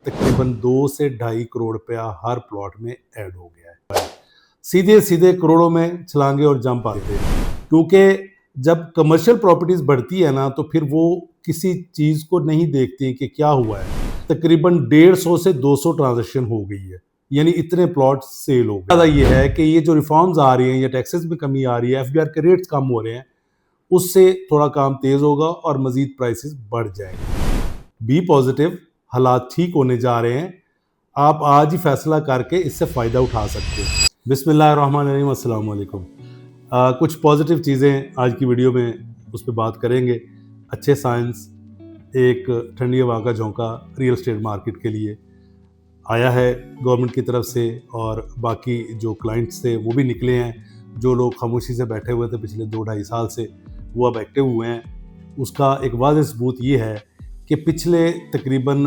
तकरीबन 2 से ढाई करोड़ रुपया हर प्लॉट में ऐड हो गया है। सीधे सीधे करोड़ों में छलांगे और जंप आते हैं, क्योंकि जब कमर्शियल प्रॉपर्टीज बढ़ती है ना, तो फिर वो किसी चीज को नहीं देखती कि क्या हुआ है। तकरीबन 150 से 200 ट्रांजेक्शन हो गई है, यानी इतने प्लॉट सेल हो गए। ज़्यादा ये है कि ये जो रिफॉर्म्स आ रही हैं या टैक्सेस में कमी आ रही है, एफबीआर के रेट्स कम हो रहे हैं, उससे थोड़ा काम तेज होगा और मजीद प्राइसेस बढ़ जाएंगे। बी पॉजिटिव, हालात ठीक होने जा रहे हैं। आप आज ही फैसला करके इससे फ़ायदा उठा सकते हैं। बिस्मिल्लाहिर्रहमानिर्रहीम, अस्सलाम वालेकुम। कुछ पॉजिटिव चीज़ें आज की वीडियो में उस पर बात करेंगे। अच्छे साइंस, एक ठंडी हवा का झोंका रियल एस्टेट मार्केट के लिए आया है गवर्नमेंट की तरफ से, और बाकी जो क्लाइंट्स थे वो भी निकले हैं। जो लोग खामोशी से बैठे हुए थे पिछले 2-2.5 साल से, वो अब एक्टिव हुए हैं। उसका एक वाज़ेह सबूत ये है कि पिछले तकरीबन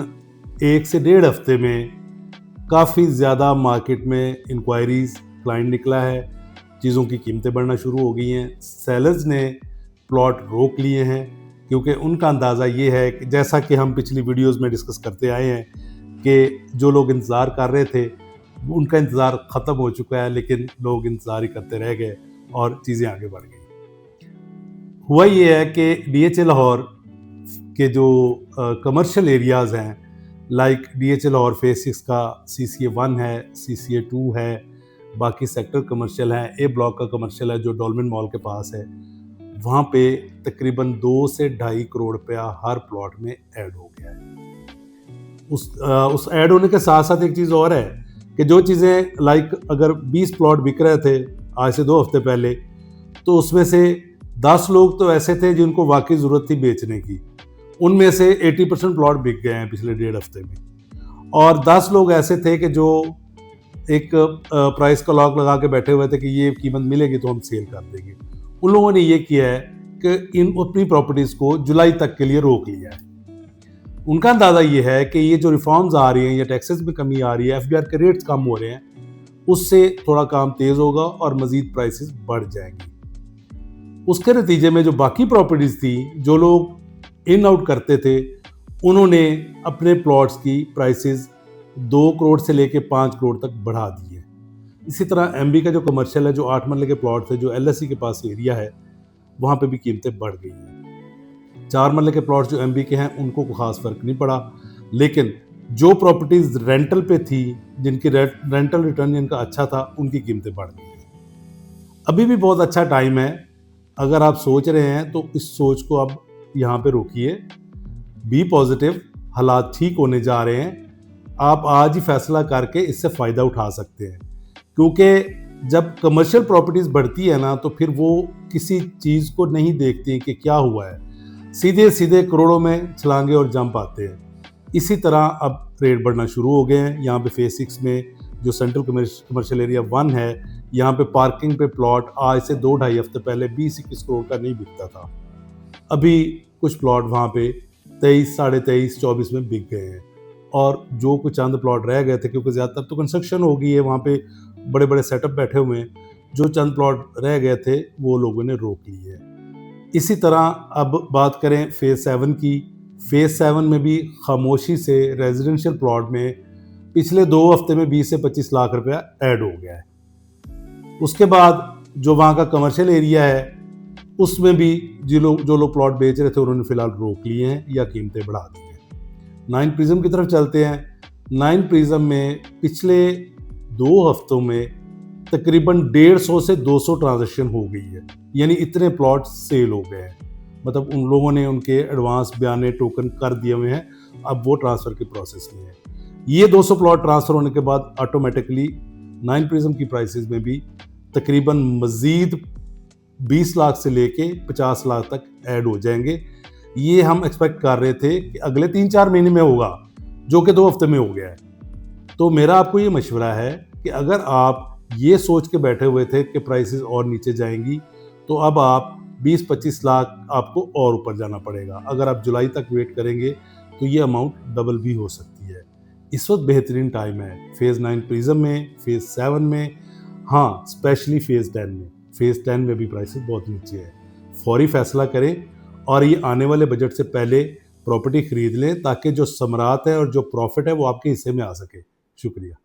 1 से 1.5 हफ्ते में काफ़ी ज़्यादा मार्केट में इंक्वायरीज़, क्लाइंट निकला है, चीज़ों की कीमतें बढ़ना शुरू हो गई हैं। सेलर्स ने प्लॉट रोक लिए हैं, क्योंकि उनका अंदाज़ा ये है कि जैसा कि हम पिछली वीडियोस में डिस्कस करते आए हैं कि जो लोग इंतज़ार कर रहे थे उनका इंतज़ार ख़त्म हो चुका है, लेकिन लोग इंतज़ार ही करते रह गए और चीज़ें आगे बढ़ गई। हुआ ये है कि डीएचए लाहौर के जो कमर्शियल एरियाज़ हैं, लाइक डीएचए लाहौर फेज 6 का सीसीए 1 है, सीसीए 2 है, बाकी सेक्टर कमर्शियल है, ए ब्लॉक का कमर्शियल है जो डॉल्मेन मॉल के पास है, वहाँ पे तकरीबन 2 से ढाई करोड़ रुपया हर प्लॉट में ऐड हो गया है। उस ऐड होने के साथ साथ एक चीज़ और है कि जो चीज़ें लाइक अगर 20 प्लॉट बिक रहे थे आज से 2 हफ्ते पहले, तो उसमें से 10 लोग तो ऐसे थे जिनको वाकई ज़रूरत थी बेचने की, उनमें से 80% प्लॉट बिक गए हैं पिछले 1.5 हफ्ते में। और 10 लोग ऐसे थे कि जो एक प्राइस का लॉक लगा के बैठे हुए थे कि ये कीमत मिलेगी तो हम सेल कर देंगे। उन लोगों ने ये किया है कि इन अपनी प्रॉपर्टीज़ को जुलाई तक के लिए रोक लिया है। उनका अंदाज़ा ये है कि ये जो रिफॉर्म्स आ रही हैं या टैक्सेस में कमी आ रही है, एफबीआर के रेट्स कम हो रहे हैं, उससे थोड़ा काम तेज़ होगा और मज़ीद प्राइसेस बढ़ जाएंगी। उसके नतीजे में जो बाकी प्रॉपर्टीज़ थी, जो लोग इन आउट करते थे, उन्होंने अपने प्लॉट्स की प्राइसेस 2 करोड़ से लेके 5 करोड़ तक बढ़ा दी है। इसी तरह एमबी का जो कमर्शियल है, जो 8 मरले के प्लॉट थे, जो एलएससी के पास एरिया है, वहाँ पे भी कीमतें बढ़ गई हैं। 4 मरले के प्लॉट्स जो एमबी के हैं उनको कोई ख़ास फ़र्क नहीं पड़ा, लेकिन जो प्रॉपर्टीज़ रेंटल पे थी, जिनकी रेंटल रिटर्न इनका अच्छा था, उनकी कीमतें बढ़ गई हैं। अभी भी बहुत अच्छा टाइम है। अगर आप सोच रहे हैं तो इस सोच को अब यहाँ पे रोकिए। बी पॉजिटिव, हालात ठीक होने जा रहे हैं। आप आज ही फैसला करके इससे फ़ायदा उठा सकते हैं, क्योंकि जब कमर्शियल प्रॉपर्टीज़ बढ़ती है ना, तो फिर वो किसी चीज़ को नहीं देखती कि क्या हुआ है। सीधे सीधे करोड़ों में छलांगे और जंप आते हैं। इसी तरह अब रेट बढ़ना शुरू हो गए हैं। यहाँ पे फेज 6 में जो सेंट्रल कमर्शियल एरिया 1 है, यहाँ पे पार्किंग पे प्लॉट आज से 2-2.5 हफ्ते पहले 20-21 करोड़ का नहीं बिकता था। अभी कुछ प्लॉट वहाँ पे 23, 23.5, 24 में बिक गए हैं। और जो कुछ चंद प्लॉट रह गए थे, क्योंकि ज़्यादातर तो कंस्ट्रक्शन हो गई है, वहाँ पे बड़े बड़े सेटअप बैठे हुए हैं, जो चंद प्लॉट रह गए थे वो लोगों ने रोक लिए है। इसी तरह अब बात करें फेज़ 7 की। फेज़ 7 में भी खामोशी से रेजिडेंशियल प्लॉट में पिछले 2 हफ्ते में 20 से 25 लाख रुपया ऐड हो गया है। उसके बाद जो वहाँ का कमर्शियल एरिया है, उसमें भी जो लोग प्लॉट बेच रहे थे, उन्होंने फ़िलहाल रोक लिए हैं या कीमतें बढ़ा दी हैं। 9 प्रिज्म की तरफ चलते हैं। 9 प्रिज्म में पिछले 2 हफ्तों में तकरीबन 150 से 200 ट्रांजेक्शन हो गई है, यानी इतने प्लॉट सेल हो गए हैं। मतलब उन लोगों ने उनके एडवांस बयाने टोकन कर दिए हुए हैं, अब वो ट्रांसफ़र की प्रोसेस में है। ये 200 प्लॉट ट्रांसफ़र होने के बाद ऑटोमेटिकली 9 प्रिज्म की प्राइसेस में भी तकरीबन मज़ीद 20 लाख से लेके 50 लाख तक ऐड हो जाएंगे। ये हम एक्सपेक्ट कर रहे थे कि अगले 3-4 महीने में होगा, जो कि 2 हफ्ते में हो गया है। तो मेरा आपको ये मशवरा है कि अगर आप ये सोच के बैठे हुए थे कि प्राइसेस और नीचे जाएंगी, तो अब आप 20-25 लाख आपको और ऊपर जाना पड़ेगा। अगर आप जुलाई तक वेट करेंगे तो ये अमाउंट डबल भी हो सकती है। इस वक्त बेहतरीन टाइम है फेज़ 9 प्रिज्म में, फेज़ 7 में, हाँ स्पेशली फेज़ 10 में। फेज़ 10 में भी प्राइसेस बहुत नीचे है। फौरी फैसला करें और ये आने वाले बजट से पहले प्रॉपर्टी खरीद लें ताकि जो समरात है और जो प्रॉफिट है वो आपके हिस्से में आ सके। शुक्रिया।